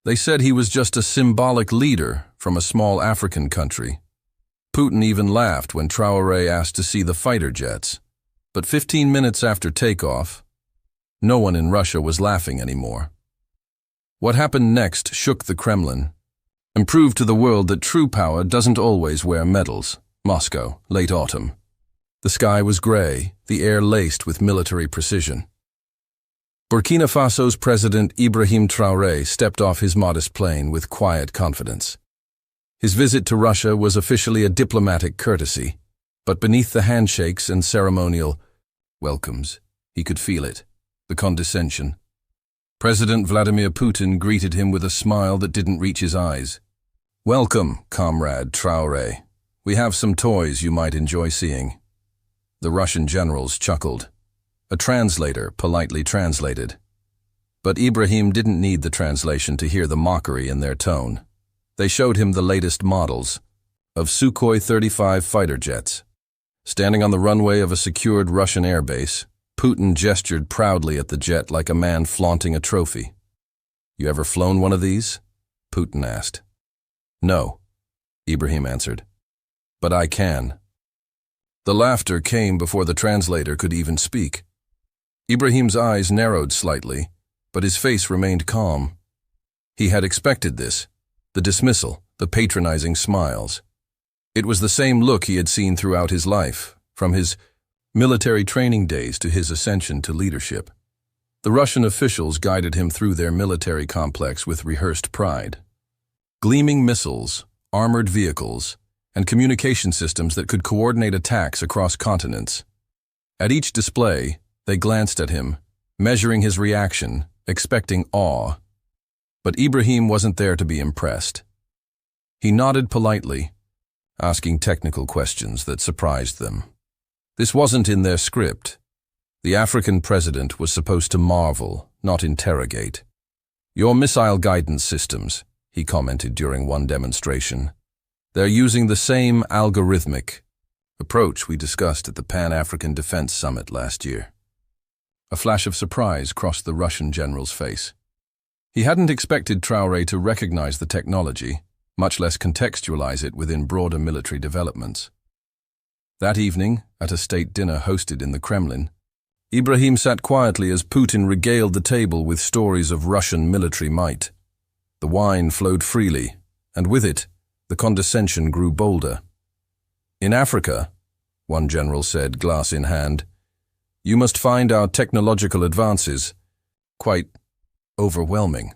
They said he was just a symbolic leader from a small African country. Putin even laughed when Traoré asked to see the fighter jets. But 15 minutes after takeoff, no one in Russia was laughing anymore. What happened next shook the Kremlin and proved to the world that true power doesn't always wear medals. Moscow, late autumn. The sky was gray, the air laced with military precision. Burkina Faso's President Ibrahim Traoré stepped off his modest plane with quiet confidence. His visit to Russia was officially a diplomatic courtesy, but beneath the handshakes and ceremonial welcomes, he could feel it, the condescension. President Vladimir Putin greeted him with a smile that didn't reach his eyes. "Welcome, Comrade Traoré. We have some toys you might enjoy seeing." The Russian generals chuckled. A translator politely translated. But Ibrahim didn't need the translation to hear the mockery in their tone. They showed him the latest models of Sukhoi 35 fighter jets. Standing on the runway of a secured Russian airbase, Putin gestured proudly at the jet like a man flaunting a trophy. "You ever flown one of these?" Putin asked. "No," Ibrahim answered. "But I can." The laughter came before the translator could even speak. Ibrahim's eyes narrowed slightly, but his face remained calm. He had expected this, the dismissal, the patronizing smiles. It was the same look he had seen throughout his life, from his military training days to his ascension to leadership. The Russian officials guided him through their military complex with rehearsed pride. Gleaming missiles, armored vehicles, and communication systems that could coordinate attacks across continents. At each display, they glanced at him, measuring his reaction, expecting awe. But Ibrahim wasn't there to be impressed. He nodded politely, asking technical questions that surprised them. This wasn't in their script. The African president was supposed to marvel, not interrogate. "Your missile guidance systems," he commented during one demonstration. "They're using the same algorithmic approach we discussed at the Pan-African Defense Summit last year." A flash of surprise crossed the Russian general's face. He hadn't expected Traoré to recognize the technology, much less contextualize it within broader military developments. That evening, at a state dinner hosted in the Kremlin, Ibrahim sat quietly as Putin regaled the table with stories of Russian military might. The wine flowed freely, and with it, the condescension grew bolder. "In Africa," one general said, glass in hand, "you must find our technological advances quite overwhelming."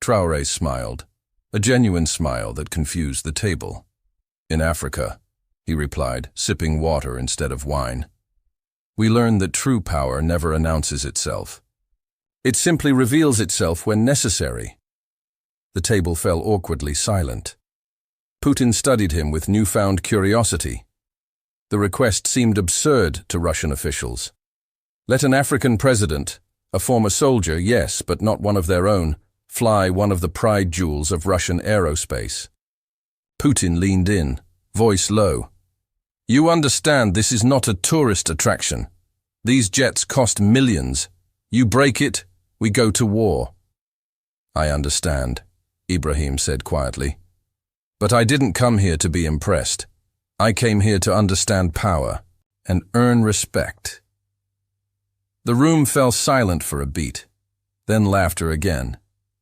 Traoré smiled, a genuine smile that confused the table. "In Africa," he replied, sipping water instead of wine, "we learn that true power never announces itself. It simply reveals itself when necessary." The table fell awkwardly silent. Putin studied him with newfound curiosity. The request seemed absurd to Russian officials. Let an African president, a former soldier, yes, but not one of their own, fly one of the pride jewels of Russian aerospace. Putin leaned in, voice low. "You understand this is not a tourist attraction. These jets cost millions. You break it, we go to war." "I understand," Ibrahim said quietly. "But I didn't come here to be impressed. I came here to understand power and earn respect." The room fell silent for a beat, then laughter again.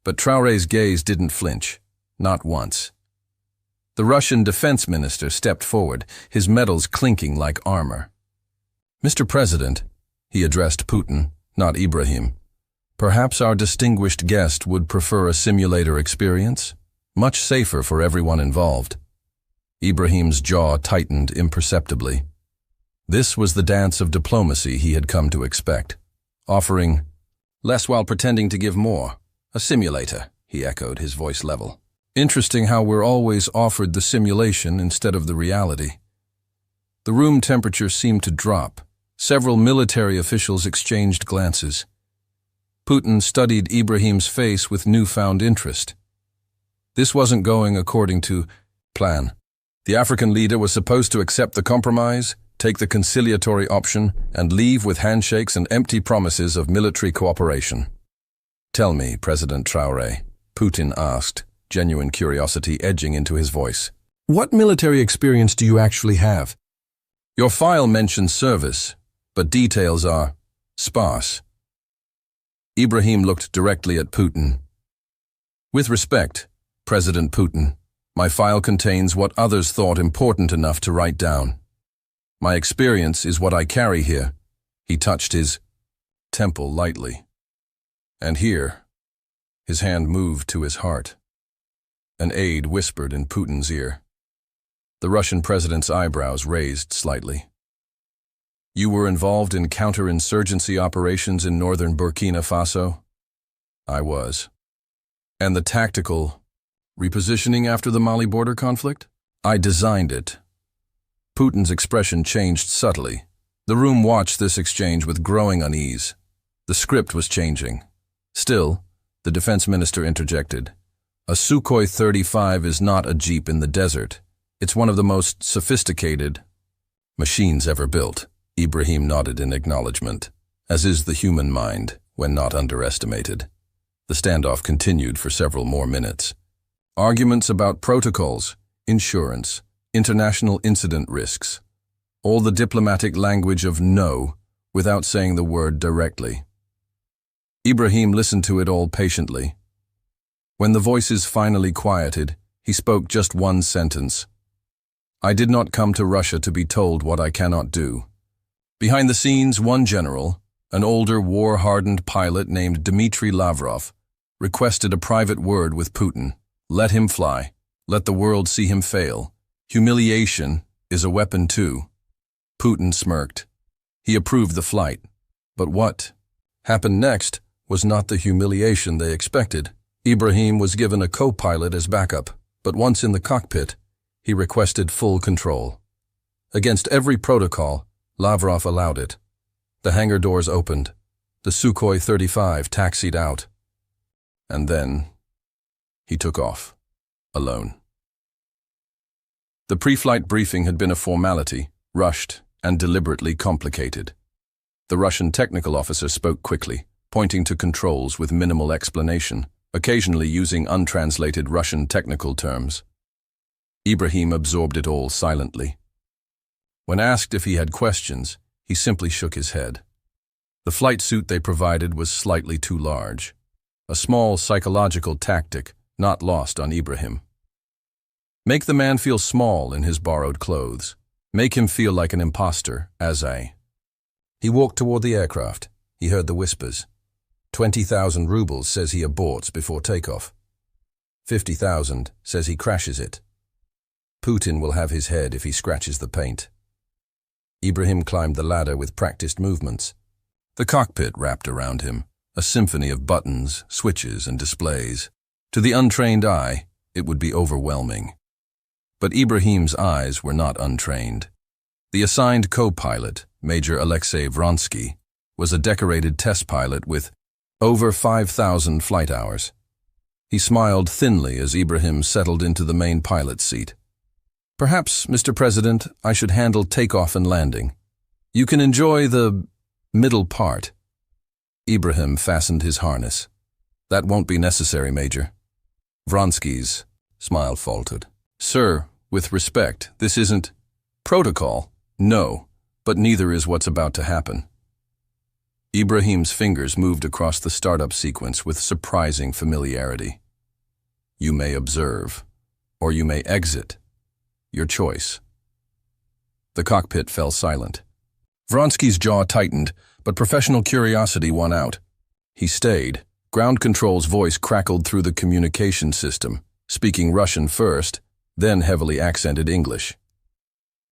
But Traoré's gaze didn't flinch, not once. The Russian defense minister stepped forward, his medals clinking like armor. "Mr. President," he addressed Putin, not Ibrahim, "perhaps our distinguished guest would prefer a simulator experience? Much safer for everyone involved." Ibrahim's jaw tightened imperceptibly. This was the dance of diplomacy he had come to expect, offering less while pretending to give more. "A simulator," he echoed, his voice level. "Interesting how we're always offered the simulation instead of the reality." The room temperature seemed to drop. Several military officials exchanged glances. Putin studied Ibrahim's face with newfound interest. This wasn't going according to plan. The African leader was supposed to accept the compromise, take the conciliatory option, and leave with handshakes and empty promises of military cooperation. "Tell me, President Traoré, Putin asked, genuine curiosity edging into his voice. What military experience do you actually have? Your file mentions service, but details are sparse. Ibrahim looked directly at Putin. With respect, President Putin, my file contains what others thought important enough to write down. My experience is what I carry here. He touched his temple lightly. And here, his hand moved to his heart. An aide whispered in Putin's ear. The Russian president's eyebrows raised slightly. You were involved in counterinsurgency operations in northern Burkina Faso? I was. And the tactical repositioning after the Mali border conflict? I designed it. Putin's expression changed subtly. The room watched this exchange with growing unease. The script was changing. Still, the defense minister interjected. A Sukhoi 35 is not a jeep in the desert. It's one of the most sophisticated machines ever built. Ibrahim nodded in acknowledgement, as is the human mind when not underestimated. The standoff continued for several more minutes. Arguments about protocols, insurance, international incident risks, all the diplomatic language of no without saying the word directly. Ibrahim listened to it all patiently. When the voices finally quieted, he spoke just one sentence. I did not come to Russia to be told what I cannot do. Behind the scenes, one general, an older war-hardened pilot named Dmitry Lavrov, requested a private word with Putin. Let him fly. Let the world see him fail. Humiliation is a weapon too. Putin smirked. He approved the flight. But what happened next was not the humiliation they expected. Ibrahim was given a co-pilot as backup, but once in the cockpit, he requested full control. Against every protocol, Lavrov allowed it. The hangar doors opened. The Sukhoi 35 taxied out. And then, he took off, alone. The pre-flight briefing had been a formality, rushed and deliberately complicated. The Russian technical officer spoke quickly, pointing to controls with minimal explanation, occasionally using untranslated Russian technical terms. Ibrahim absorbed it all silently. When asked if he had questions, he simply shook his head. The flight suit they provided was slightly too large, a small psychological tactic not lost on Ibrahim. Make the man feel small in his borrowed clothes. Make him feel like an imposter, He walked toward the aircraft. He heard the whispers. 20,000 rubles says he aborts before takeoff. 50,000 says he crashes it. Putin will have his head if he scratches the paint. Ibrahim climbed the ladder with practiced movements. The cockpit wrapped around him, a symphony of buttons, switches, and displays. To the untrained eye, it would be overwhelming. But Ibrahim's eyes were not untrained. The assigned co-pilot, Major Alexei Vronsky, was a decorated test pilot with over 5,000 flight hours. He smiled thinly as Ibrahim settled into the main pilot's seat. Perhaps, Mr. President, I should handle takeoff and landing. You can enjoy the middle part. Ibrahim fastened his harness. That won't be necessary, Major. Vronsky's smile faltered. Sir, with respect, this isn't protocol. No, but neither is what's about to happen. Ibrahim's fingers moved across the startup sequence with surprising familiarity. You may observe, or you may exit. Your choice. The cockpit fell silent. Vronsky's jaw tightened, but professional curiosity won out. He stayed. Ground control's voice crackled through the communication system, speaking Russian first, then heavily accented English.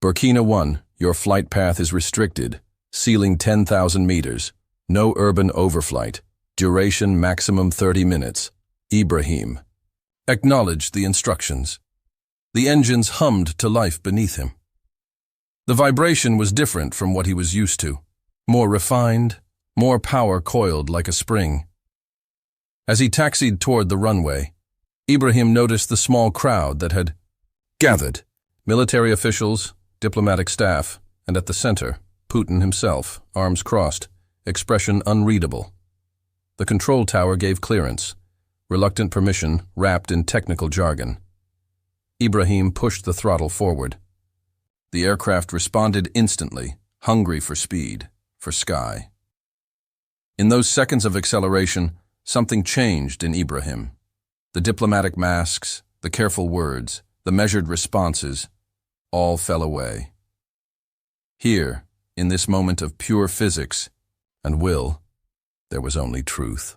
Burkina 1, your flight path is restricted. Ceiling 10,000 meters. No urban overflight. Duration maximum 30 minutes. Ibrahim acknowledged the instructions. The engines hummed to life beneath him. The vibration was different from what he was used to. More refined, more power coiled like a spring. As he taxied toward the runway, Ibrahim noticed the small crowd that had gathered. Military officials, diplomatic staff, and at the center, Putin himself, arms crossed, expression unreadable. The control tower gave clearance. reluctant permission wrapped in technical jargon. Ibrahim pushed the throttle forward. The aircraft responded instantly, hungry for speed, for sky. In those seconds of acceleration, something changed in Ibrahim. The diplomatic masks, the careful words, the measured responses, all fell away. Here, in this moment of pure physics and will, there was only truth.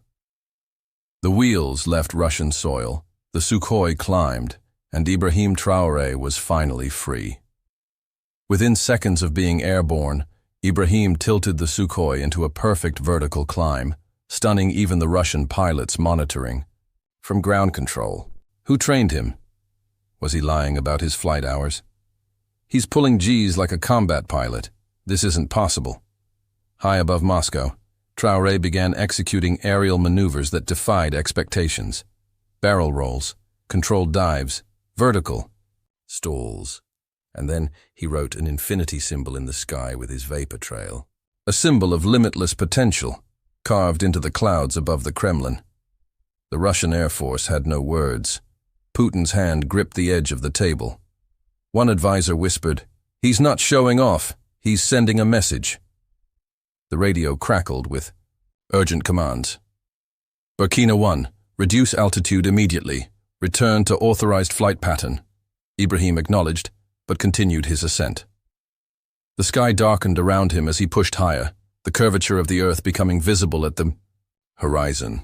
The wheels left Russian soil, the Sukhoi climbed, and Ibrahim Traoré was finally free. Within seconds of being airborne, Ibrahim tilted the Sukhoi into a perfect vertical climb, stunning even the Russian pilots monitoring. From ground control. Who trained him? Was he lying about his flight hours? He's pulling G's like a combat pilot. This isn't possible. High above Moscow, Traoré began executing aerial maneuvers that defied expectations. Barrel rolls, controlled dives, vertical, stalls. And then he wrote an infinity symbol in the sky with his vapor trail. A symbol of limitless potential, carved into the clouds above the Kremlin. The Russian Air Force had no words. Putin's hand gripped the edge of the table. One advisor whispered, "He's not showing off, he's sending a message." The radio crackled with urgent commands. Burkina 1, reduce altitude immediately. Return to authorized flight pattern. Ibrahim acknowledged, but continued his ascent. The sky darkened around him as he pushed higher, the curvature of the earth becoming visible at the horizon.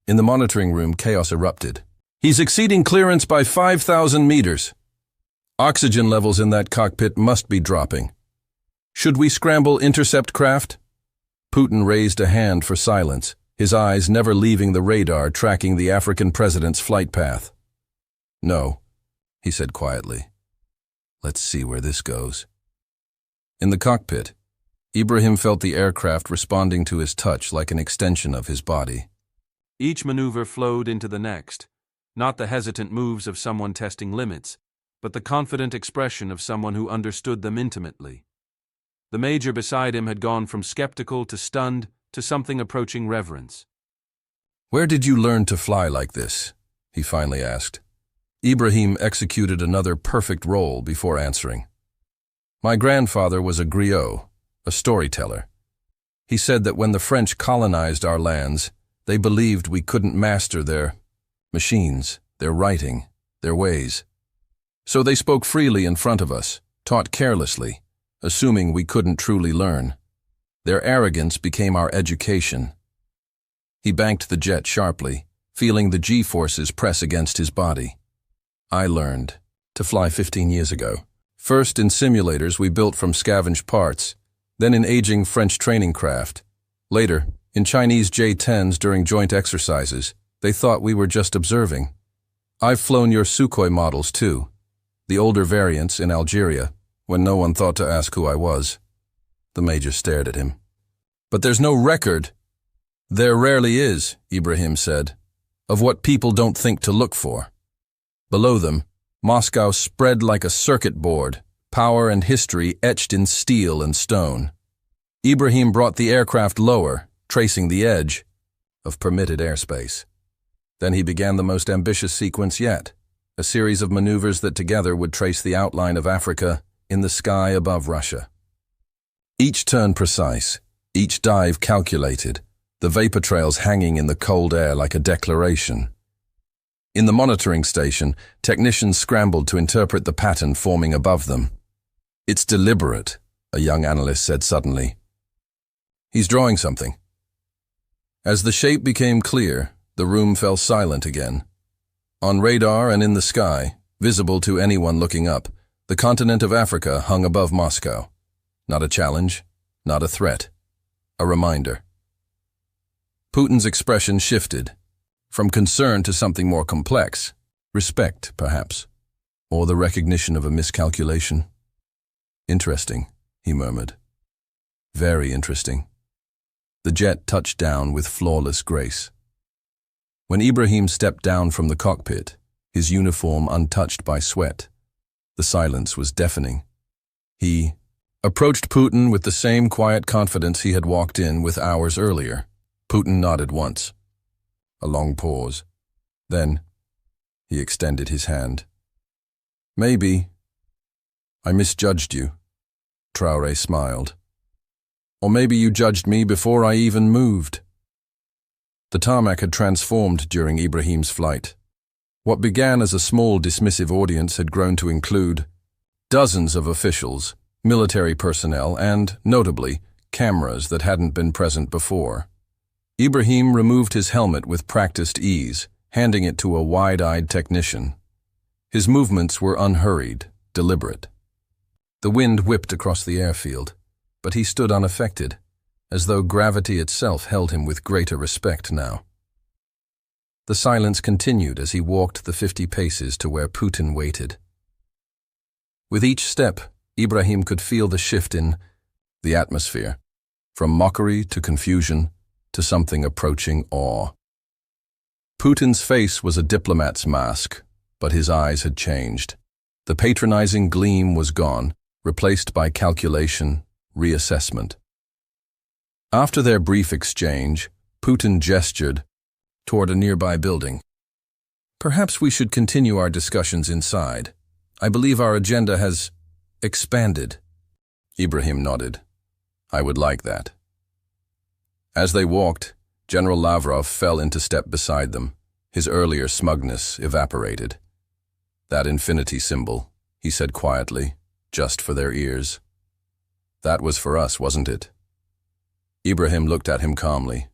In the monitoring room, chaos erupted. "He's exceeding clearance by 5,000 meters. Oxygen levels in that cockpit must be dropping. Should we scramble intercept craft?" Putin raised a hand for silence, his eyes never leaving the radar tracking the African president's flight path. "No," he said quietly. "Let's see where this goes." In the cockpit, Ibrahim felt the aircraft responding to his touch like an extension of his body. Each maneuver flowed into the next, not the hesitant moves of someone testing limits, but the confident expression of someone who understood them intimately. The major beside him had gone from skeptical to stunned to something approaching reverence. "Where did you learn to fly like this?" he finally asked. Ibrahim executed another perfect role before answering. "My grandfather was a griot, a storyteller. He said that when the French colonized our lands, they believed we couldn't master their machines, their writing, their ways. So they spoke freely in front of us, taught carelessly, assuming we couldn't truly learn. Their arrogance became our education." He banked the jet sharply, feeling the G-forces press against his body. "I learned to fly 15 years ago. First in simulators we built from scavenged parts, then in aging French training craft. Later, in Chinese J-10s during joint exercises, they thought we were just observing. I've flown your Sukhoi models too, the older variants in Algeria, when no one thought to ask who I was." The major stared at him. "But there's no record." "There rarely is," Ibrahim said, "of what people don't think to look for." Below them, Moscow spread like a circuit board, power and history etched in steel and stone. Ibrahim brought the aircraft lower, tracing the edge of permitted airspace. Then he began the most ambitious sequence yet, a series of maneuvers that together would trace the outline of Africa in the sky above Russia. Each turn precise, each dive calculated, the vapor trails hanging in the cold air like a declaration. In the monitoring station, technicians scrambled to interpret the pattern forming above them. "It's deliberate," a young analyst said suddenly. "He's drawing something." As the shape became clear, the room fell silent again. On radar and in the sky, visible to anyone looking up, the continent of Africa hung above Moscow. Not a challenge, not a threat, a reminder. Putin's expression shifted, from concern to something more complex, respect, perhaps, or the recognition of a miscalculation. "Interesting," he murmured. "Very interesting." The jet touched down with flawless grace. When Ibrahim stepped down from the cockpit, his uniform untouched by sweat, the silence was deafening. He approached Putin with the same quiet confidence he had walked in with hours earlier. Putin nodded once. A long pause. Then, he extended his hand. Maybe I misjudged you, Traoré smiled. Or maybe you judged me before I even moved. The tarmac had transformed during Ibrahim's flight. What began as a small dismissive audience had grown to include dozens of officials, military personnel, and, notably, cameras that hadn't been present before. Ibrahim removed his helmet with practiced ease, handing it to a wide-eyed technician. His movements were unhurried, deliberate. The wind whipped across the airfield, but he stood unaffected, as though gravity itself held him with greater respect now. The silence continued as he walked the 50 paces to where Putin waited. With each step, Ibrahim could feel the shift in the atmosphere, from mockery to confusion to something approaching awe. Putin's face was a diplomat's mask, but his eyes had changed. The patronizing gleam was gone, replaced by calculation, reassessment. After their brief exchange, Putin gestured toward a nearby building. Perhaps we should continue our discussions inside. I believe our agenda has expanded. Ibrahim nodded. I would like that. As they walked, General Lavrov fell into step beside them. His earlier smugness evaporated. That infinity symbol, he said quietly, just for their ears. That was for us, wasn't it? Ibrahim looked at him calmly.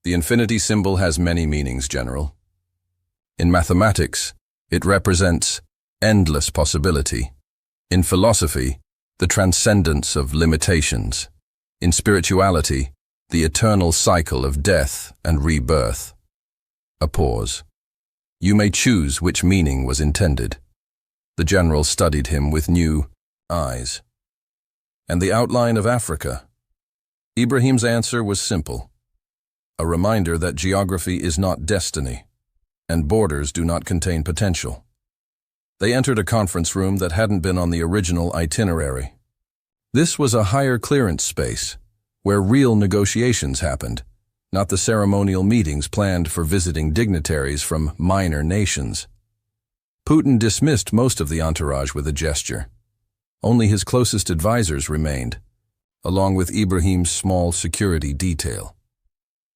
The infinity symbol has many meanings, General. In mathematics, it represents endless possibility. In philosophy, the transcendence of limitations. In spirituality, the eternal cycle of death and rebirth. A pause. You may choose which meaning was intended. The general studied him with new eyes. And the outline of Africa? Ibrahim's answer was simple. A reminder that geography is not destiny, and borders do not contain potential. They entered a conference room that hadn't been on the original itinerary. This was a higher clearance space, where real negotiations happened, not the ceremonial meetings planned for visiting dignitaries from minor nations. Putin dismissed most of the entourage with a gesture. Only his closest advisors remained, along with Ibrahim's small security detail.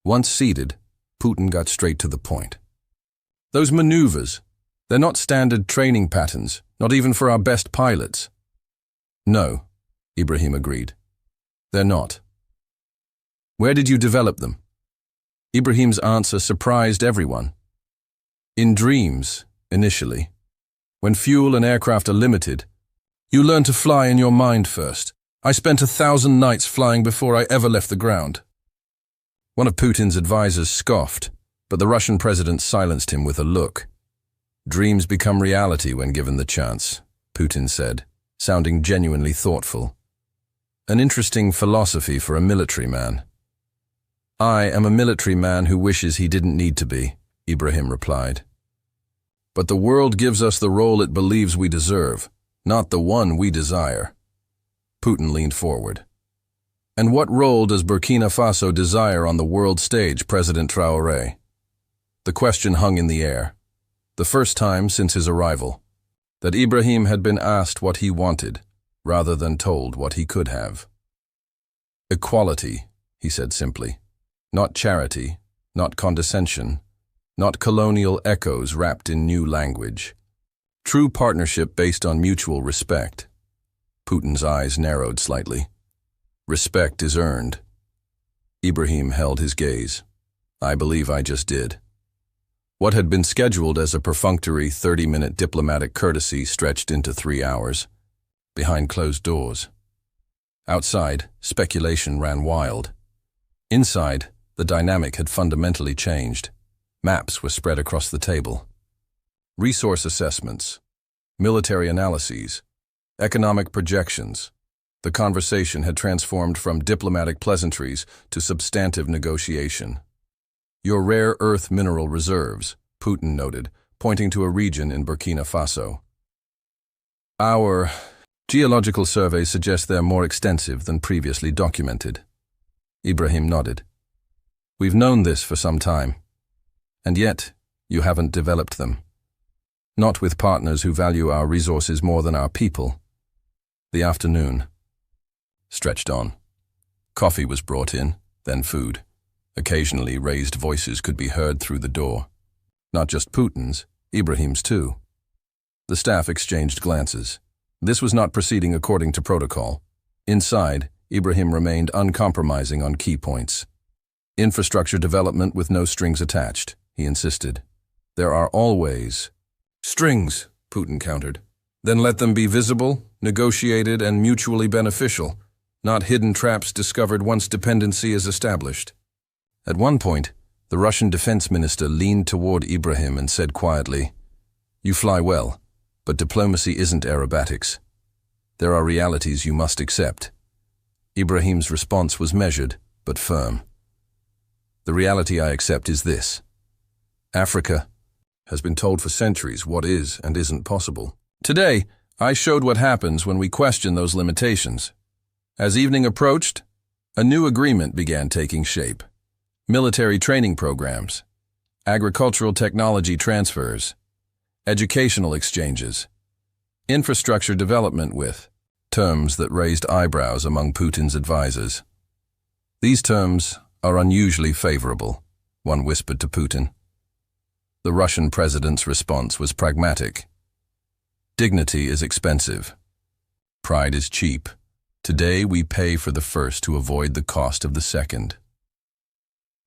Once seated, Putin got straight to the point. Those maneuvers, they're not standard training patterns, not even for our best pilots. No, Ibrahim agreed. They're not. Where did you develop them? Ibrahim's answer surprised everyone. In dreams, initially. When fuel and aircraft are limited, you learn to fly in your mind first. I spent 1,000 nights flying before I ever left the ground. One of Putin's advisors scoffed, but the Russian president silenced him with a look. Dreams become reality when given the chance, Putin said, sounding genuinely thoughtful. An interesting philosophy for a military man. I am a military man who wishes he didn't need to be, Ibrahim replied. But the world gives us the role it believes we deserve, not the one we desire. Putin leaned forward. And what role does Burkina Faso desire on the world stage, President Traoré? The question hung in the air. The first time since his arrival, that Ibrahim had been asked what he wanted, rather than told what he could have. Equality, he said simply. Not charity, not condescension, not colonial echoes wrapped in new language. True partnership based on mutual respect. Putin's eyes narrowed slightly. Respect is earned. Ibrahim held his gaze. I believe I just did. What had been scheduled as a perfunctory 30-minute diplomatic courtesy stretched into 3 hours, behind closed doors. Outside, speculation ran wild. Inside, the dynamic had fundamentally changed. Maps were spread across the table. Resource assessments, military analyses, economic projections. The conversation had transformed from diplomatic pleasantries to substantive negotiation. Your rare earth mineral reserves, Putin noted, pointing to a region in Burkina Faso. Our geological surveys suggest they're more extensive than previously documented. Ibrahim nodded. We've known this for some time. And yet, you haven't developed them. Not with partners who value our resources more than our people. The afternoon stretched on. Coffee was brought in, then food. Occasionally, raised voices could be heard through the door. Not just Putin's, Ibrahim's too. The staff exchanged glances. This was not proceeding according to protocol. Inside, Ibrahim remained uncompromising on key points. Infrastructure development with no strings attached, he insisted. There are always strings, Putin countered. Then let them be visible, negotiated, and mutually beneficial, not hidden traps discovered once dependency is established. At one point, the Russian defense minister leaned toward Ibrahim and said quietly, "You fly well, but diplomacy isn't aerobatics. There are realities you must accept." Ibrahim's response was measured, but firm. "The reality I accept is this. Africa has been told for centuries what is and isn't possible. Today, I showed what happens when we question those limitations. As evening approached, a new agreement began taking shape. Military training programs, agricultural technology transfers, educational exchanges, infrastructure development with terms that raised eyebrows among Putin's advisors. These terms are unusually favorable, one whispered to Putin. The Russian president's response was pragmatic. Dignity is expensive. Pride is cheap. Today we pay for the first to avoid the cost of the second.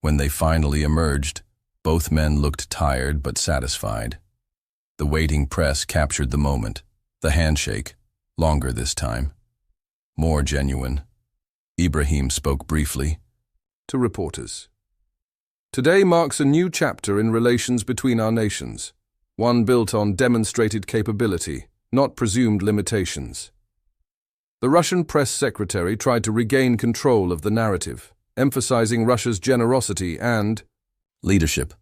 When they finally emerged, both men looked tired but satisfied. The waiting press captured the moment. The handshake, longer this time, more genuine. Ibrahim spoke briefly to reporters. Today marks a new chapter in relations between our nations, one built on demonstrated capability, not presumed limitations. The Russian press secretary tried to regain control of the narrative, emphasizing Russia's generosity and leadership.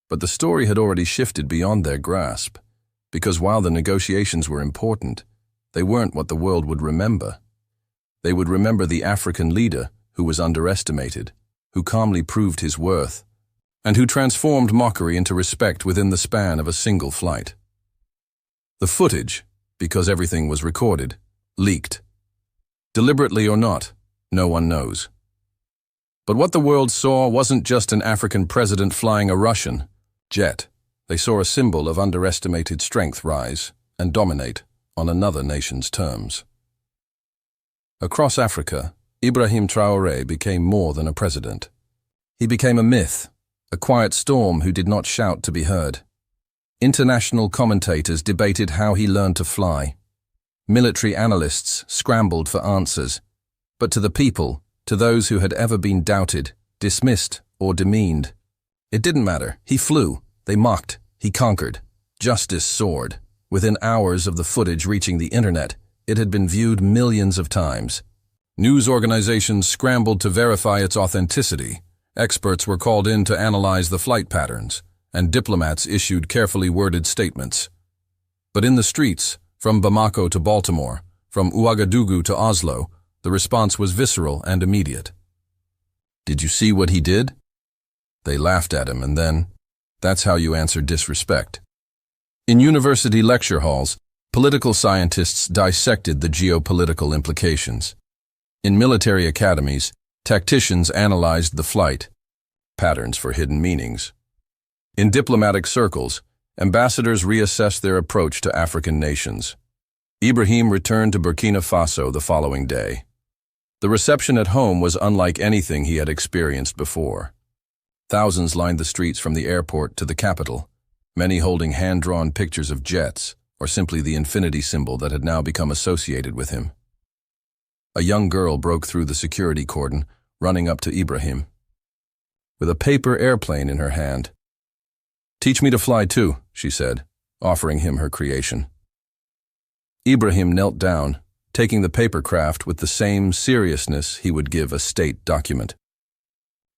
But the story had already shifted beyond their grasp, because while the negotiations were important, they weren't what the world would remember. They would remember the African leader who was underestimated, who calmly proved his worth, and who transformed mockery into respect within the span of a single flight. The footage, because everything was recorded, leaked. Deliberately or not, no one knows. But what the world saw wasn't just an African president flying a Russian jet. They saw a symbol of underestimated strength rise and dominate on another nation's terms. Across Africa, Ibrahim Traoré became more than a president. He became a myth, a quiet storm who did not shout to be heard. International commentators debated how he learned to fly. Military analysts scrambled for answers. But to the people, to those who had ever been doubted, dismissed, or demeaned, it didn't matter. He flew. They mocked. He conquered. Justice soared. Within hours of the footage reaching the internet, it had been viewed millions of times. News organizations scrambled to verify its authenticity. Experts were called in to analyze the flight patterns, and diplomats issued carefully worded statements. But in the streets, from Bamako to Baltimore, from Ouagadougou to Oslo, the response was visceral and immediate. "Did you see what he did?" They laughed at him, and then, that's how you answer disrespect. In university lecture halls, political scientists dissected the geopolitical implications. In military academies, tacticians analyzed the flight patterns for hidden meanings. In diplomatic circles, ambassadors reassessed their approach to African nations. Ibrahim returned to Burkina Faso the following day. The reception at home was unlike anything he had experienced before. Thousands lined the streets from the airport to the capital, many holding hand-drawn pictures of jets, or simply the infinity symbol that had now become associated with him. A young girl broke through the security cordon, running up to Ibrahim, with a paper airplane in her hand. "Teach me to fly too," she said, offering him her creation. Ibrahim knelt down, taking the paper craft with the same seriousness he would give a state document.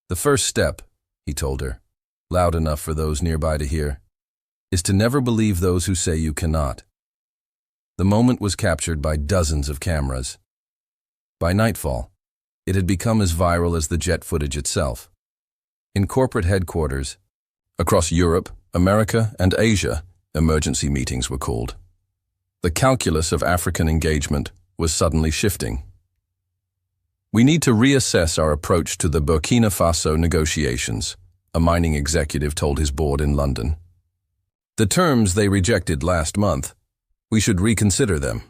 "The first step," he told her, loud enough for those nearby to hear, "is to never believe those who say you cannot." The moment was captured by dozens of cameras. By nightfall, it had become as viral as the jet footage itself. In corporate headquarters, Across Europe, America, and Asia, emergency meetings were called. The calculus of African engagement was suddenly shifting. We need to reassess our approach to the Burkina Faso negotiations, a mining executive told his board in London. The terms they rejected last month, we should reconsider them.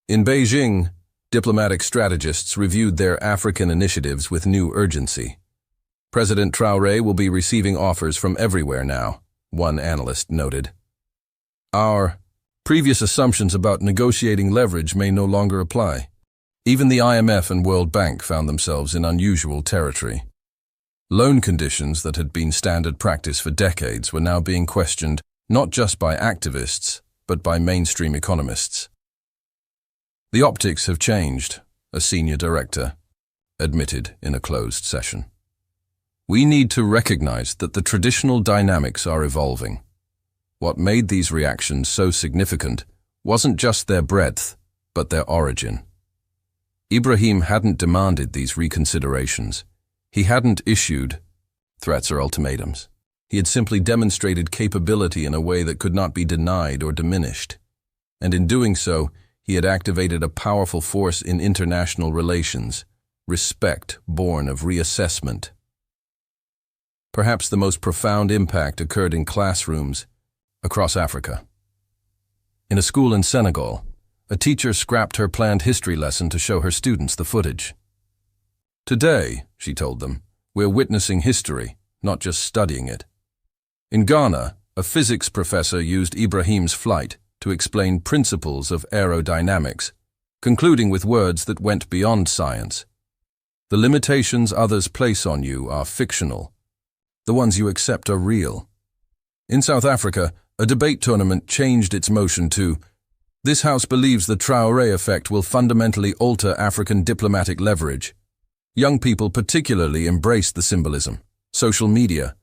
In Beijing, diplomatic strategists reviewed their African initiatives with new urgency. President Traoré will be receiving offers from everywhere now, one analyst noted. Our previous assumptions about negotiating leverage may no longer apply. Even the IMF and World Bank found themselves in unusual territory. Loan conditions that had been standard practice for decades were now being questioned not just by activists, but by mainstream economists. The optics have changed, a senior director admitted in a closed session. We need to recognize that the traditional dynamics are evolving. What made these reactions so significant wasn't just their breadth, but their origin. Ibrahim hadn't demanded these reconsiderations. He hadn't issued threats or ultimatums. He had simply demonstrated capability in a way that could not be denied or diminished. And in doing so, he had activated a powerful force in international relations, respect born of reassessment. Perhaps the most profound impact occurred in classrooms across Africa. In a school in Senegal, a teacher scrapped her planned history lesson to show her students the footage. Today, she told them, we're witnessing history, not just studying it. In Ghana, a physics professor used Ibrahim's flight to explain principles of aerodynamics, concluding with words that went beyond science. The limitations others place on you are fictional. The ones you accept are real. In South Africa, a debate tournament changed its motion to, "This House believes the Traoré effect will fundamentally alter African diplomatic leverage." Young people particularly embraced the symbolism. Social media,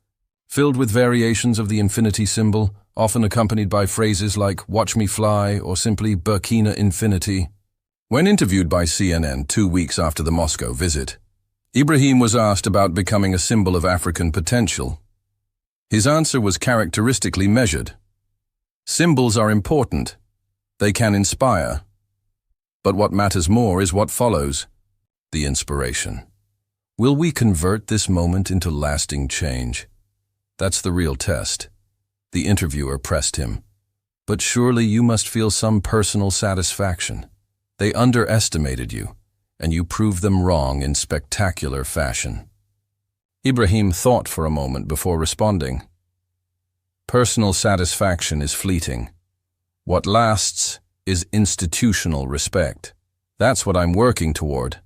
filled with variations of the infinity symbol, often accompanied by phrases like "watch me fly" or simply "Burkina infinity." When interviewed by CNN 2 weeks after the Moscow visit, Ibrahim was asked about becoming a symbol of African potential. His answer was characteristically measured. Symbols are important. They can inspire. But what matters more is what follows, the inspiration. Will we convert this moment into lasting change? That's the real test. The interviewer pressed him. But surely you must feel some personal satisfaction. They underestimated you, and you proved them wrong in spectacular fashion. Ibrahim thought for a moment before responding. Personal satisfaction is fleeting. What lasts is institutional respect. That's what I'm working toward.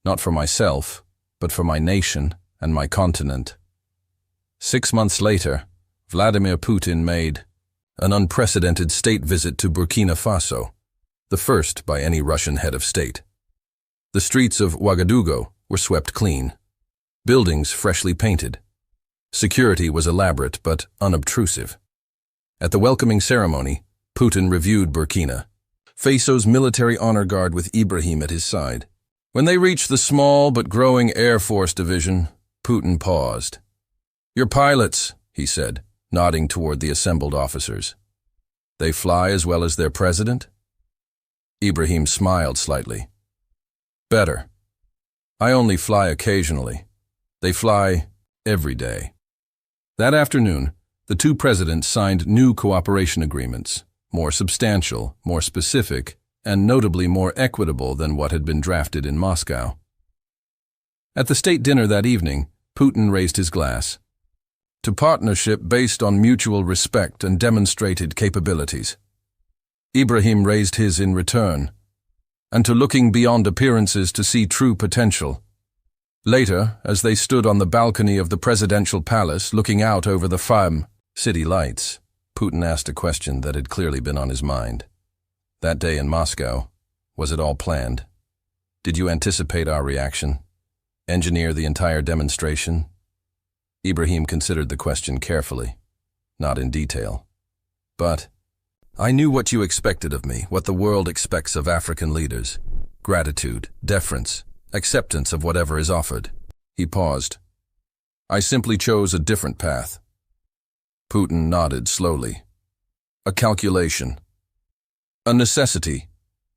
Not for myself, but for my nation and my continent. 6 months later, Vladimir Putin made an unprecedented state visit to Burkina Faso, the first by any Russian head of state. The streets of Ouagadougou were swept clean, buildings freshly painted. Security was elaborate but unobtrusive. At the welcoming ceremony, Putin reviewed Burkina Faso's military honor guard with Ibrahim at his side. When they reached the small but growing Air Force division, Putin paused. "Your pilots," he said, nodding toward the assembled officers. "They fly as well as their president?" Ibrahim smiled slightly. "Better. I only fly occasionally. They fly every day." That afternoon, the two presidents signed new cooperation agreements, more substantial, more specific, and notably more equitable than what had been drafted in Moscow. At the state dinner that evening, Putin raised his glass. To partnership based on mutual respect and demonstrated capabilities. Ibrahim raised his in return, and to looking beyond appearances to see true potential. Later, as they stood on the balcony of the presidential palace looking out over the Fam city lights, Putin asked a question that had clearly been on his mind. That day in Moscow, was it all planned? Did you anticipate our reaction? Engineer the entire demonstration? Ibrahim considered the question carefully, not in detail. But I knew what you expected of me, what the world expects of African leaders. Gratitude, deference, acceptance of whatever is offered. He paused. I simply chose a different path. Putin nodded slowly. A calculation. A necessity,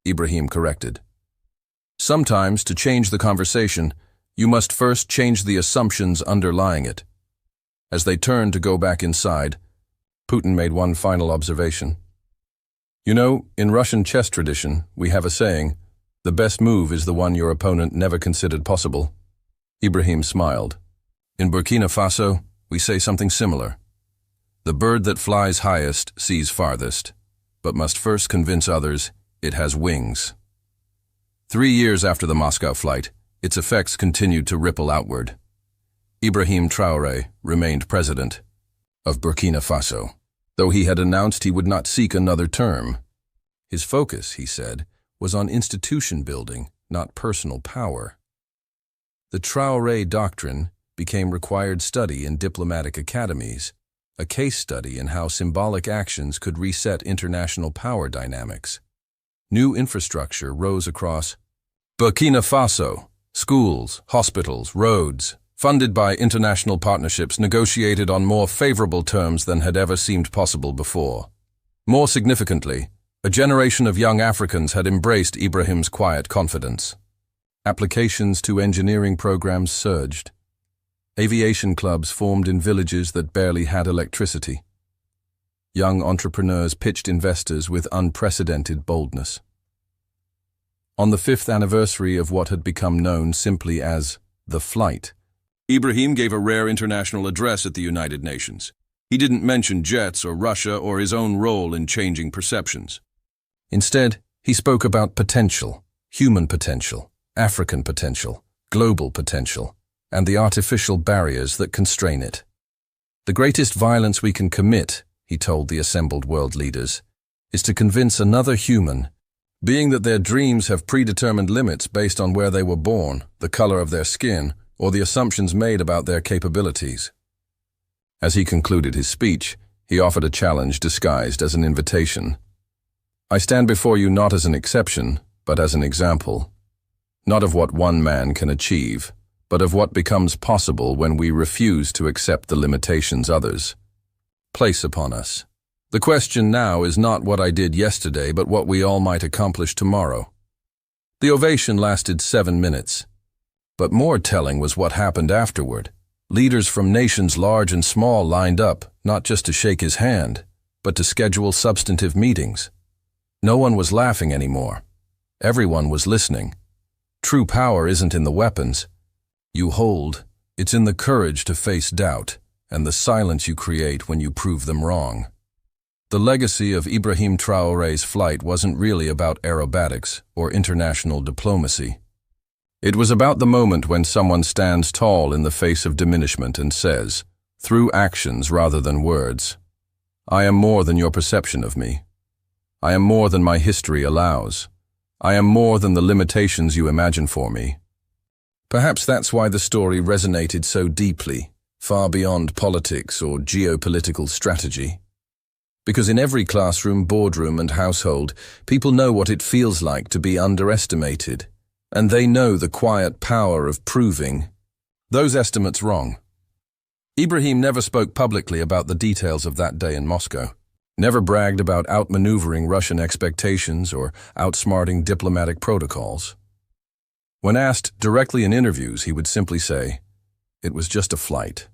Ibrahim corrected. Sometimes, to change the conversation, you must first change the assumptions underlying it. As they turned to go back inside, Putin made one final observation. You know, in Russian chess tradition, we have a saying, the best move is the one your opponent never considered possible. Ibrahim smiled. In Burkina Faso, we say something similar. The bird that flies highest sees farthest, but must first convince others it has wings. 3 years after the Moscow flight, its effects continued to ripple outward. Ibrahim Traoré remained president of Burkina Faso, though he had announced he would not seek another term. His focus, he said, was on institution building, not personal power. The Traoré doctrine became required study in diplomatic academies, a case study in how symbolic actions could reset international power dynamics. New infrastructure rose across Burkina Faso, schools, hospitals, roads, funded by international partnerships negotiated on more favorable terms than had ever seemed possible before. More significantly, a generation of young Africans had embraced Ibrahim's quiet confidence. Applications to engineering programs surged. Aviation clubs formed in villages that barely had electricity. Young entrepreneurs pitched investors with unprecedented boldness. On the 5th anniversary of what had become known simply as the flight, Ibrahim gave a rare international address at the United Nations. He didn't mention jets or Russia or his own role in changing perceptions. Instead, he spoke about potential, human potential, African potential, global potential, and the artificial barriers that constrain it. The greatest violence we can commit, he told the assembled world leaders, is to convince another human, being that their dreams have predetermined limits based on where they were born, the color of their skin, or the assumptions made about their capabilities. As he concluded his speech, he offered a challenge disguised as an invitation. I stand before you not as an exception, but as an example, not of what one man can achieve, but of what becomes possible when we refuse to accept the limitations others place upon us. The question now is not what I did yesterday, but what we all might accomplish tomorrow. The ovation lasted 7 minutes. But more telling was what happened afterward. Leaders from nations large and small lined up, not just to shake his hand, but to schedule substantive meetings. No one was laughing anymore. Everyone was listening. True power isn't in the weapons you hold, it's in the courage to face doubt and the silence you create when you prove them wrong. The legacy of Ibrahim Traoré's flight wasn't really about aerobatics or international diplomacy. It was about the moment when someone stands tall in the face of diminishment and says, through actions rather than words, I am more than your perception of me. I am more than my history allows. I am more than the limitations you imagine for me. Perhaps that's why the story resonated so deeply, far beyond politics or geopolitical strategy. Because in every classroom, boardroom, and household, people know what it feels like to be underestimated, and they know the quiet power of proving those estimates wrong. Ibrahim never spoke publicly about the details of that day in Moscow, never bragged about outmaneuvering Russian expectations or outsmarting diplomatic protocols. When asked directly in interviews, he would simply say, it was just a flight.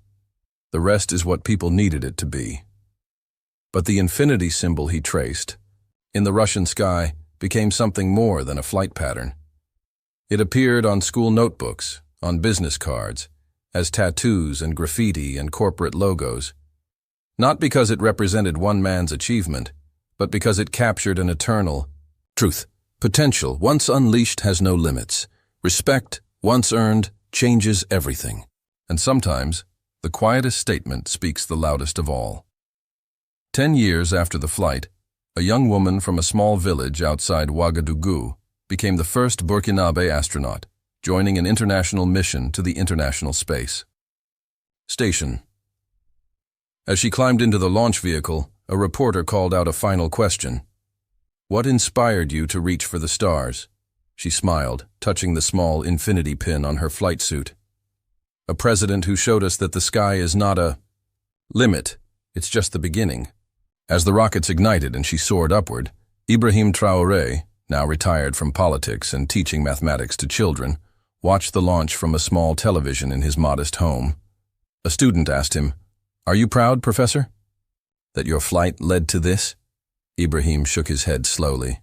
The rest is what people needed it to be. But the infinity symbol he traced, in the Russian sky, became something more than a flight pattern. It appeared on school notebooks, on business cards, as tattoos and graffiti and corporate logos. Not because it represented one man's achievement, but because it captured an eternal truth. Potential, once unleashed, has no limits. Respect, once earned, changes everything. And sometimes, the quietest statement speaks the loudest of all. 10 years after the flight, a young woman from a small village outside Ouagadougou became the first Burkinabe astronaut, joining an international mission to the International Space Station. As she climbed into the launch vehicle, a reporter called out a final question. What inspired you to reach for the stars? She smiled, touching the small infinity pin on her flight suit. A president who showed us that the sky is not a limit, It's just the beginning. As the rockets ignited and she soared upward, Ibrahim Traoré, now retired from politics and teaching mathematics to children, watched the launch from a small television in his modest home. A student asked him, "Are you proud, Professor, that your flight led to this?" Ibrahim shook his head slowly.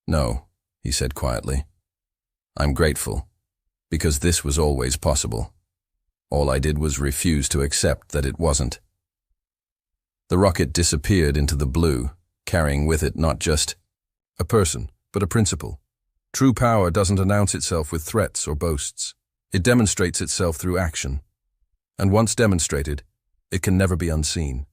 "No," he said quietly. "I'm grateful, because this was always possible. All I did was refuse to accept that it wasn't." The rocket disappeared into the blue, carrying with it not just a person, but a principle. True power doesn't announce itself with threats or boasts. It demonstrates itself through action. And once demonstrated, it can never be unseen.